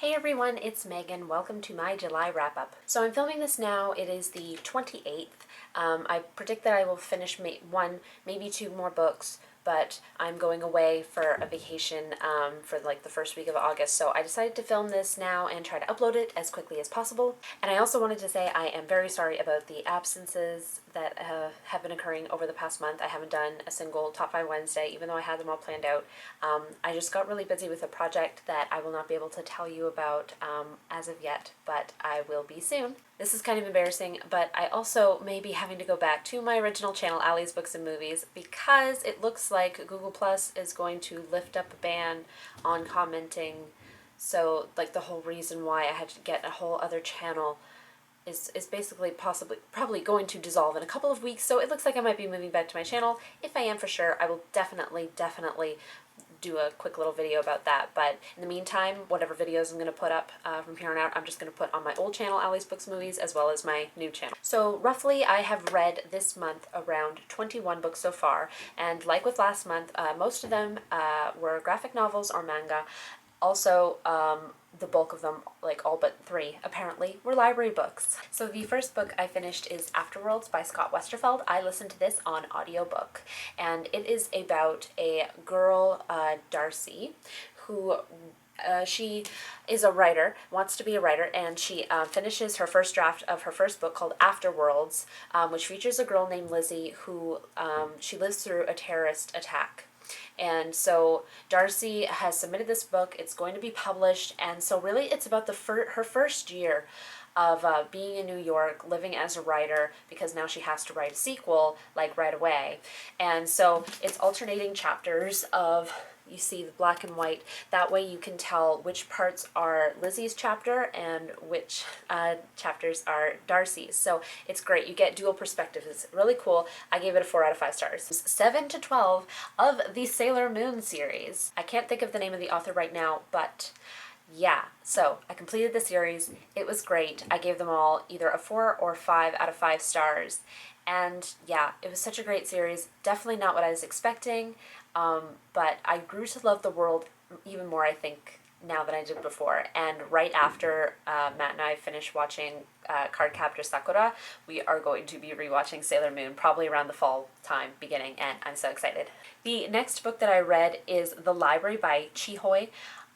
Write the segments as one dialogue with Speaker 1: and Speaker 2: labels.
Speaker 1: Hey everyone, it's Megan. Welcome to my July wrap-up. So I'm filming this now. It is the 28th. I predict that I will finish one, maybe two more books, but I'm going away for a vacation for like the first week of August, so I decided to film this now and try to upload it as quickly as possible. And I also wanted to say I am very sorry about the absences that have been occurring over the past month. I haven't done a single Top 5 Wednesday, even though I had them all planned out. I just got really busy with a project that I will not be able to tell you about as of yet, but I will be soon. This is kind of embarrassing, but I also may be having to go back to my original channel, Allie's Books and Movies, because it looks like Google Plus is going to lift up a ban on commenting. So, like, the whole reason why I had to get a whole other channel is basically probably going to dissolve in a couple of weeks. So it looks like I might be moving back to my channel. If I am, for sure, I will definitely do a quick little video about that. But in the meantime, whatever videos I'm going to put up from here on out, I'm just going to put on my old channel, Allie's Books Movies, as well as my new channel. So roughly, I have read this month around 21 books so far, and like with last month, most of them were graphic novels or manga. Also, the bulk of them, like all but 3, apparently, were library books. So the first book I finished is Afterworlds by Scott Westerfeld. I listened to this on audiobook, and it is about a girl, Darcy, who she is a writer, wants to be a writer, and she finishes her first draft of her first book called Afterworlds, which features a girl named Lizzie who she lives through a terrorist attack. And so Darcy has submitted this book. It's going to be published, and so really it's about her first year of being in New York, living as a writer, because now she has to write a sequel, like, right away. And so it's alternating chapters of, you see the black and white. That way you can tell which parts are Lizzie's chapter and which chapters are Darcy's. So it's great. You get dual perspectives. It's really cool. I gave it a 4 out of 5 stars. 7 to 12 of the Sailor Moon series. I can't think of the name of the author right now, but yeah, so I completed the series. It was great. I gave them all either a 4 or 5 out of 5 stars. And yeah, it was such a great series. Definitely not what I was expecting, but I grew to love the world even more, I think, now than I did before. And right after Matt and I finish watching Cardcaptor Sakura, we are going to be rewatching Sailor Moon, probably around the fall time beginning, and I'm so excited. The next book that I read is The Library by Chihoi.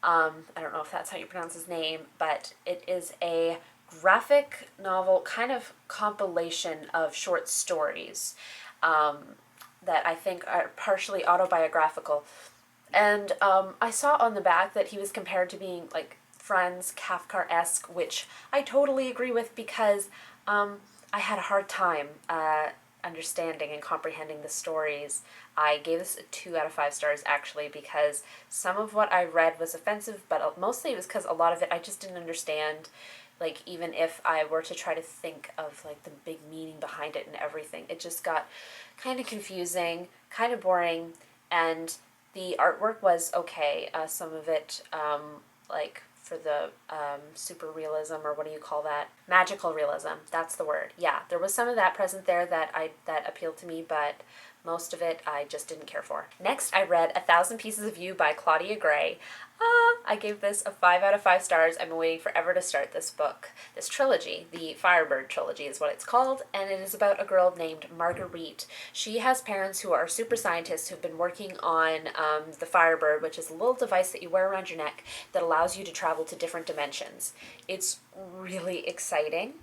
Speaker 1: I don't know if that's how you pronounce his name, but it is a graphic novel, kind of compilation of short stories that I think are partially autobiographical. And I saw on the back that he was compared to being like Franz Kafka-esque, which I totally agree with, because I had a hard time understanding and comprehending the stories. I gave this a 2 out of 5 stars, actually, because some of what I read was offensive, but mostly it was because a lot of it I just didn't understand. Like, even if I were to try to think of, like, the big meaning behind it and everything, it just got kind of confusing, kind of boring, and the artwork was okay. Some of it, like, for the super realism, or what do you call that? Magical realism, that's the word. Yeah, there was some of that present there that appealed to me, but most of it I just didn't care for. Next, I read 1,000 Pieces of You by Claudia Gray. I gave this a 5 out of 5 stars. I've been waiting forever to start this book. This trilogy, the Firebird trilogy is what it's called, and it is about a girl named Marguerite. She has parents who are super scientists who've been working on the Firebird, which is a little device that you wear around your neck that allows you to travel to different dimensions. It's really exciting.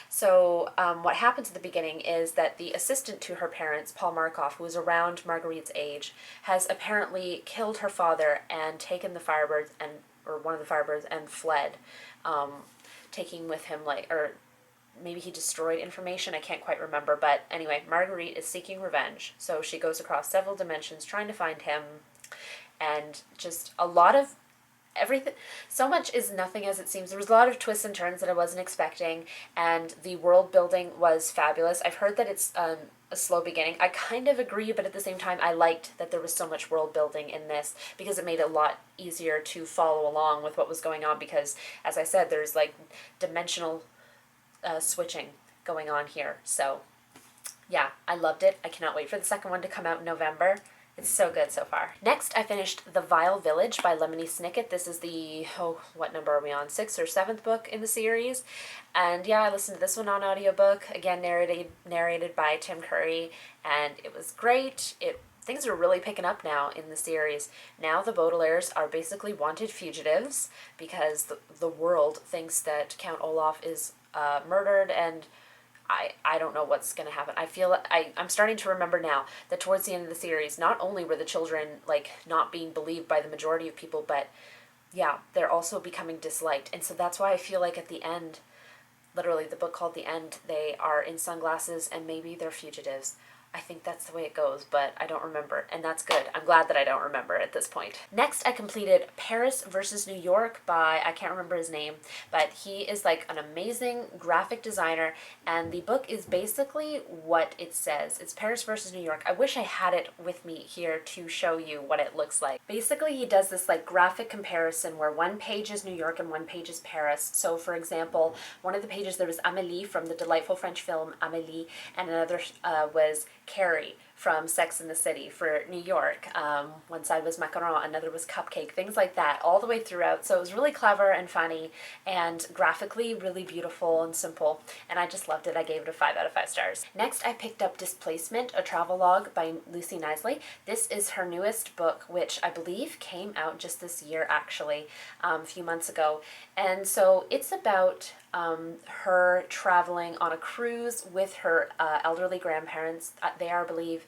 Speaker 1: So what happens at the beginning is that the assistant to her parents, Paul Markov, who is around Marguerite's age, has apparently killed her father and taken the Firebirds or one of the Firebirds, and fled, taking with him, like, or maybe he destroyed information, I can't quite remember, but anyway, Marguerite is seeking revenge, so she goes across several dimensions trying to find him, and just a lot of everything. So much is nothing as it seems. There was a lot of twists and turns that I wasn't expecting, and the world building was fabulous. I've heard that it's a slow beginning. I kind of agree, but at the same time, I liked that there was so much world building in this, because it made it a lot easier to follow along with what was going on, because, as I said, there's like dimensional switching going on here. So yeah, I loved it. I cannot wait for the second one to come out in November. It's so good so far. Next, I finished The Vile Village by Lemony Snicket. This is the, what number are we on? 6th or 7th book in the series. And yeah, I listened to this one on audiobook, again narrated by Tim Curry, and it was great. Things are really picking up now in the series. Now the Baudelaires are basically wanted fugitives because the world thinks that Count Olaf is murdered, and I don't know what's going to happen. I'm starting to remember now that towards the end of the series, not only were the children like not being believed by the majority of people, but yeah, they're also becoming disliked. And so that's why I feel like at the end, literally the book called The End, they are in sunglasses and maybe they're fugitives. I think that's the way it goes, but I don't remember, and that's good. I'm glad that I don't remember at this point. Next, I completed Paris versus New York by, I can't remember his name, but he is like an amazing graphic designer, and the book is basically what it says. It's Paris versus New York. I wish I had it with me here to show you what it looks like. Basically, he does this like graphic comparison where one page is New York and one page is Paris. So, for example, one of the pages there was Amélie from the delightful French film Amélie, and another was Carrie from Sex and the City for New York. One side was macaron, another was cupcake, things like that, all the way throughout. So it was really clever and funny and graphically really beautiful and simple, and I just loved it. I gave it a 5 out of 5 stars. Next, I picked up Displacement, a travelogue by Lucy Knisley. This is her newest book, which I believe came out just this year, actually, a few months ago. And so it's about her traveling on a cruise with her elderly grandparents. They are, I believe,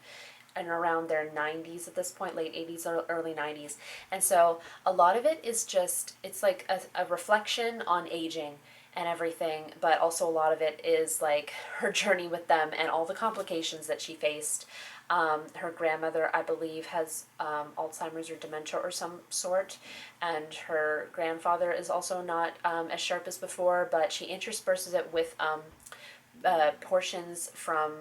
Speaker 1: and around their 90s at this point, late 80s or early 90s. And so a lot of it is just, it's like a reflection on aging and everything, but also a lot of it is like her journey with them and all the complications that she faced. Her grandmother, I believe, has Alzheimer's or dementia or some sort, and her grandfather is also not as sharp as before, but she intersperses it with portions from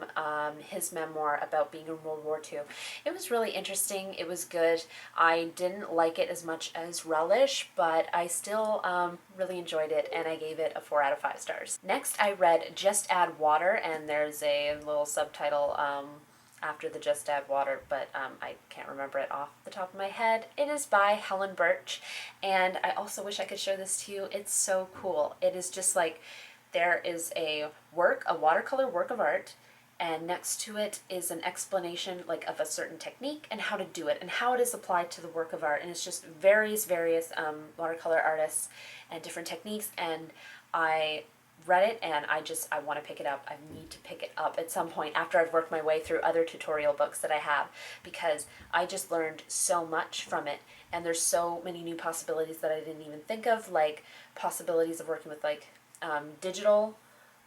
Speaker 1: his memoir about being in World War II. It was really interesting. It was good. I didn't like it as much as Relish, but I still really enjoyed it, and I gave it a 4 out of 5 stars. Next, I read Just Add Water, and there's a little subtitle after the Just Add Water, but I can't remember it off the top of my head. It is by Helen Birch, and I also wish I could show this to you. It's so cool. It is just like, there is a watercolor work of art, and next to it is an explanation like of a certain technique and how to do it and how it is applied to the work of art. And it's just various watercolor artists and different techniques, and I read it and I want to pick it up. I need to pick it up at some point after I've worked my way through other tutorial books that I have, because I just learned so much from it, and there's so many new possibilities that I didn't even think of, like possibilities of working with like digital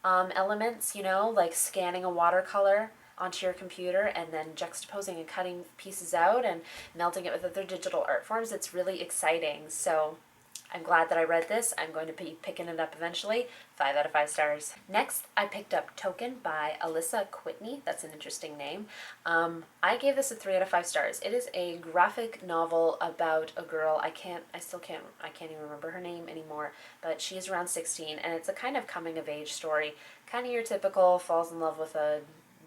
Speaker 1: elements, like scanning a watercolor onto your computer and then juxtaposing and cutting pieces out and melting it with other digital art forms. It's really exciting. So I'm glad that I read this. I'm going to be picking it up eventually. 5 out of 5 stars. Next, I picked up Token by Alyssa Whitney. That's an interesting name. I gave this a 3 out of 5 stars. It is a graphic novel about a girl. I can't even remember her name anymore, but she's around 16, and it's a kind of coming of age story. Kind of your typical falls in love with a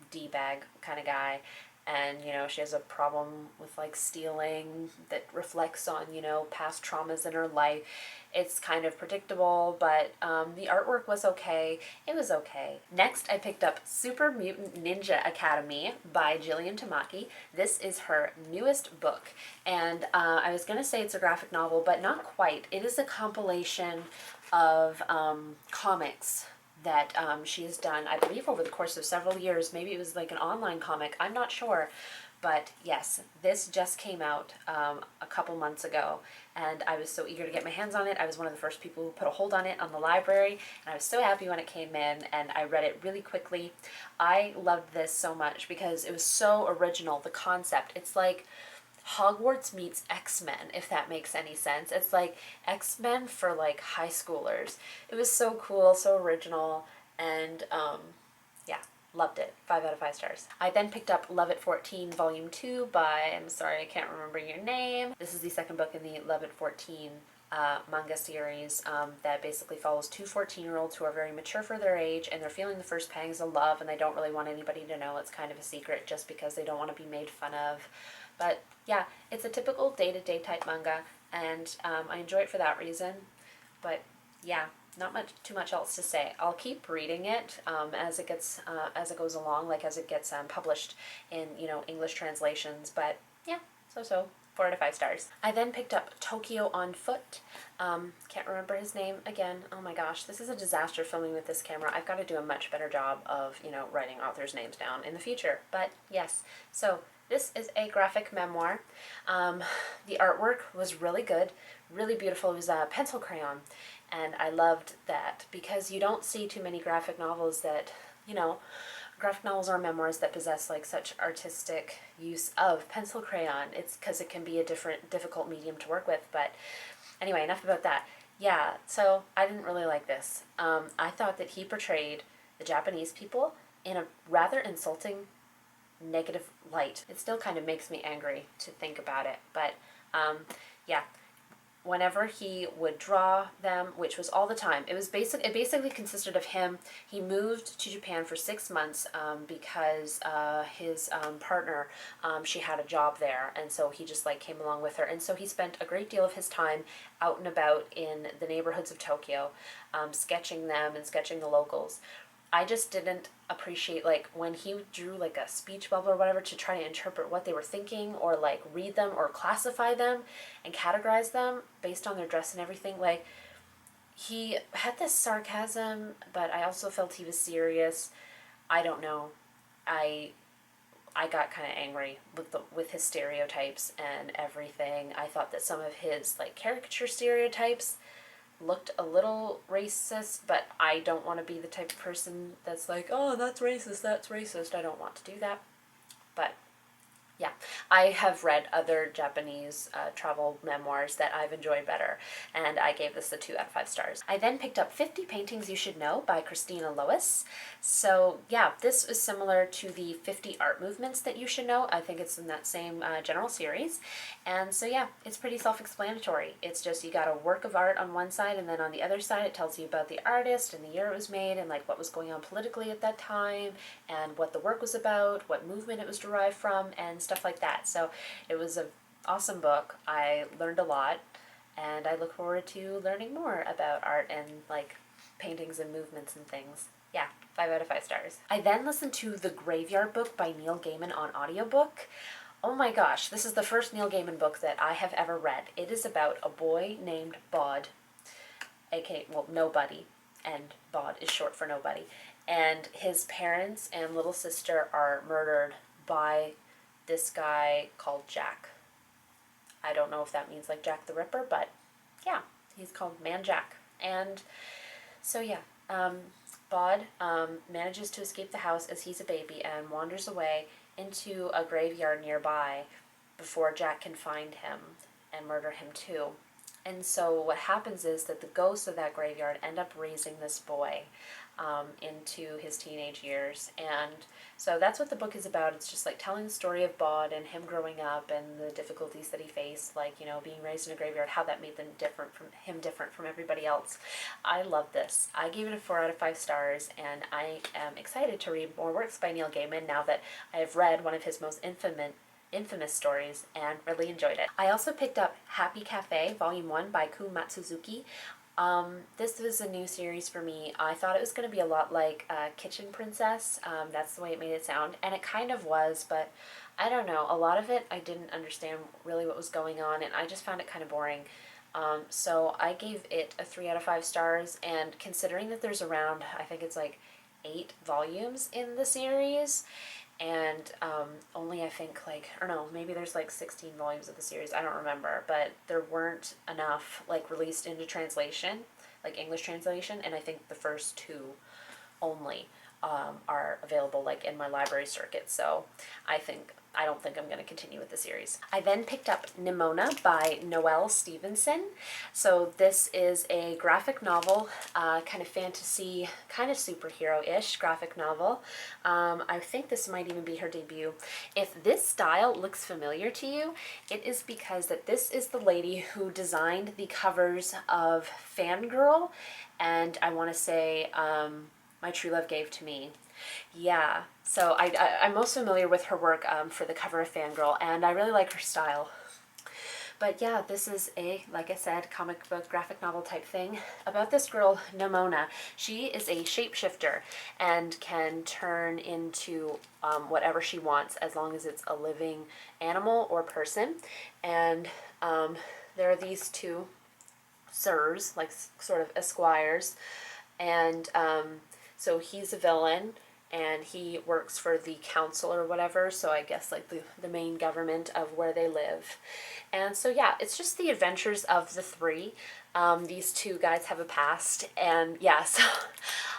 Speaker 1: D-bag kind of guy. And, she has a problem with, like, stealing that reflects on, past traumas in her life. It's kind of predictable, but the artwork was okay. It was okay. Next, I picked up Super Mutant Ninja Academy by Jillian Tamaki. This is her newest book, and I was going to say it's a graphic novel, but not quite. It is a compilation of comics that she has done, I believe, over the course of several years. Maybe it was like an online comic. I'm not sure. But yes, this just came out a couple months ago, and I was so eager to get my hands on it. I was one of the first people who put a hold on it on the library, and I was so happy when it came in, and I read it really quickly. I loved this so much because it was so original, the concept. It's like Hogwarts meets X-Men, if that makes any sense. It's like X-Men for like high schoolers. It was so cool, so original, and yeah, loved it. 5 out of 5 stars. I then picked up Love at 14 Volume 2 by, I'm sorry, I can't remember your name. This is the second book in the Love at 14 manga series that basically follows two 14-year-olds who are very mature for their age, and they're feeling the first pangs of love, and they don't really want anybody to know. It's kind of a secret just because they don't want to be made fun of. But yeah, it's a typical day-to-day type manga, and I enjoy it for that reason. But yeah, not too much else to say. I'll keep reading it as it goes along, like as it gets published in English translations. But yeah, so 4 out of 5 stars. I then picked up Tokyo on Foot. Can't remember his name again. Oh my gosh, this is a disaster filming with this camera. I've got to do a much better job of writing authors' names down in the future. But yes, so this is a graphic memoir. The artwork was really good, really beautiful. It was a pencil crayon, and I loved that because you don't see too many graphic novels that, graphic novels or memoirs that possess like such artistic use of pencil crayon. It's because it can be a difficult medium to work with. But anyway, enough about that. Yeah, so I didn't really like this. I thought that he portrayed the Japanese people in a rather insulting, negative light. It still kind of makes me angry to think about it. But yeah, whenever he would draw them, which was all the time, it basically consisted of him. He moved to Japan for 6 months because his partner, she had a job there, and so he just like came along with her, and so he spent a great deal of his time out and about in the neighborhoods of Tokyo, sketching them and sketching the locals. I just didn't appreciate like when he drew like a speech bubble or whatever to try to interpret what they were thinking or like read them or classify them and categorize them based on their dress and everything. Like he had this sarcasm, but I also felt he was serious. I don't know. I got kind of angry with his stereotypes and everything. I thought that some of his like caricature stereotypes looked a little racist, but I don't want to be the type of person that's like, oh, that's racist, that's racist. I don't want to do that. But yeah, I have read other Japanese travel memoirs that I've enjoyed better, and I gave this a 2 out of 5 stars. I then picked up 50 Paintings You Should Know by Christina Lois. So yeah, this is similar to the 50 Art Movements That You Should Know. I think it's in that same general series. And so yeah, it's pretty self-explanatory. It's just you got a work of art on one side, and then on the other side it tells you about the artist and the year it was made and like what was going on politically at that time and what the work was about, what movement it was derived from, and stuff like that. So it was an awesome book. I learned a lot, and I look forward to learning more about art and like paintings and movements and things. Yeah, 5 out of 5 stars. I then listened to The Graveyard Book by Neil Gaiman on audiobook. Oh my gosh, this is the first Neil Gaiman book that I have ever read. It is about a boy named Bod, aka, well, Nobody, and Bod is short for Nobody. And his parents and little sister are murdered by this guy called Jack. I don't know if that means like Jack the Ripper, but yeah, he's called Man Jack. And so yeah, Bod manages to escape the house as he's a baby and wanders away into a graveyard nearby before Jack can find him and murder him too. And so what happens is that the ghosts of that graveyard end up raising this boy into his teenage years. And so that's what the book is about. It's just like telling the story of Bod and him growing up and the difficulties that he faced, like, being raised in a graveyard, how that made them different from everybody else. I love this. I gave it a 4 out of 5 stars, and I am excited to read more works by Neil Gaiman now that I have read one of his most infamous stories and really enjoyed it. I also picked up Happy Cafe Volume 1 by Ku Matsuzuki. This was a new series for me. I thought it was going to be a lot like Kitchen Princess. That's the way it made it sound, and it kind of was, but I don't know. A lot of it I didn't understand really what was going on, and I just found it kind of boring. So I gave it a 3 out of 5 stars, and considering that there's around, I think it's like 8 volumes in the series, and only I think like, or no, maybe there's like 16 volumes of the series, I don't remember, but there weren't enough like released into translation, like English translation, and I think the first 2 only are available like in my library circuit, so I don't think I'm going to continue with the series. I then picked up Nimona by Noelle Stevenson. So this is a graphic novel, kind of fantasy, kind of superhero-ish graphic novel. I think this might even be her debut. If this style looks familiar to you, it is because that this is the lady who designed the covers of Fangirl, and I want to say My True Love Gave to Me. Yeah, so I'm most familiar with her work for the cover of Fangirl, and I really like her style. But yeah, this is a, like I said, comic book, graphic novel type thing about this girl, Nimona. She is a shapeshifter and can turn into whatever she wants as long as it's a living animal or person. And there are these two sirs, like sort of esquires, and so he's a villain and he works for the council or whatever, so I guess like the main government of where they live. And so yeah, it's just the adventures of the three. These two guys have a past, and yeah, so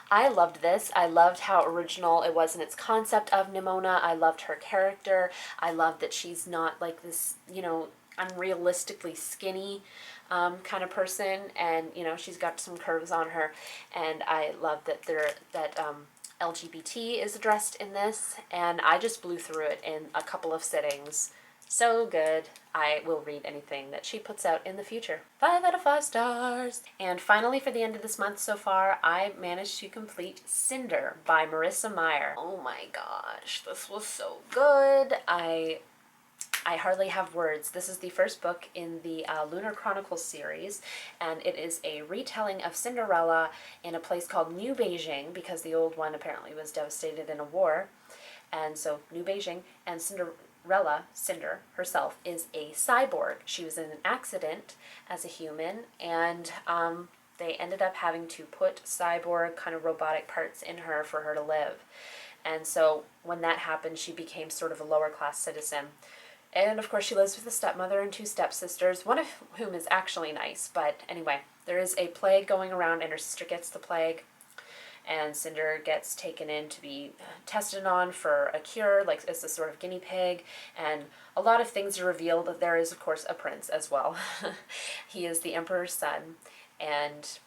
Speaker 1: I loved this. I loved how original it was in its concept of Nimona. I loved her character. I loved that she's not like this, you know, unrealistically skinny kind of person, and you know, she's got some curves on her, and I love that LGBT is addressed in this, and I just blew through it in a couple of sittings. So good. I will read anything that she puts out in the future. 5 out of 5 stars. And finally, for the end of this month so far, I managed to complete Cinder by Marissa Meyer. Oh my gosh, this was so good. I hardly have words. This is the first book in the Lunar Chronicles series, and it is a retelling of Cinderella in a place called New Beijing, because the old one apparently was devastated in a war. And so New Beijing, and Cinderella, Cinder herself, is a cyborg. She was in an accident as a human, and they ended up having to put cyborg kind of robotic parts in her for her to live. And so when that happened, she became sort of a lower class citizen. And of course she lives with a stepmother and two stepsisters, one of whom is actually nice. But anyway, there is a plague going around and her sister gets the plague. And Cinder gets taken in to be tested on for a cure, like as a sort of guinea pig. And a lot of things are revealed. But there is, of course, a prince as well. He is the emperor's son. And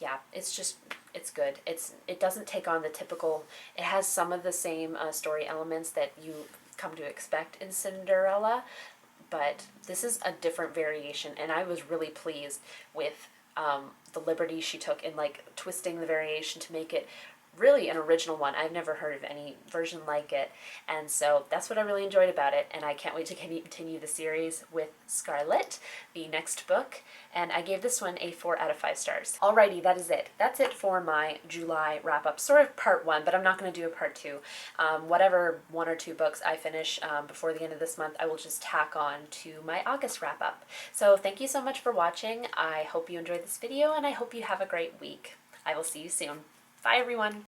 Speaker 1: yeah, it's good. It doesn't take on the typical, it has some of the same story elements that you come to expect in Cinderella, but this is a different variation, and I was really pleased with the liberty she took in like twisting the variation to make it really an original one. I've never heard of any version like it, and so that's what I really enjoyed about it, and I can't wait to continue the series with Scarlet, the next book, and I gave this one a 4 out of 5 stars. Alrighty, that is it. That's it for my July wrap-up, sort of part 1, but I'm not going to do a part 2. Whatever 1 or 2 books I finish before the end of this month, I will just tack on to my August wrap-up. So thank you so much for watching. I hope you enjoyed this video, and I hope you have a great week. I will see you soon. Bye, everyone.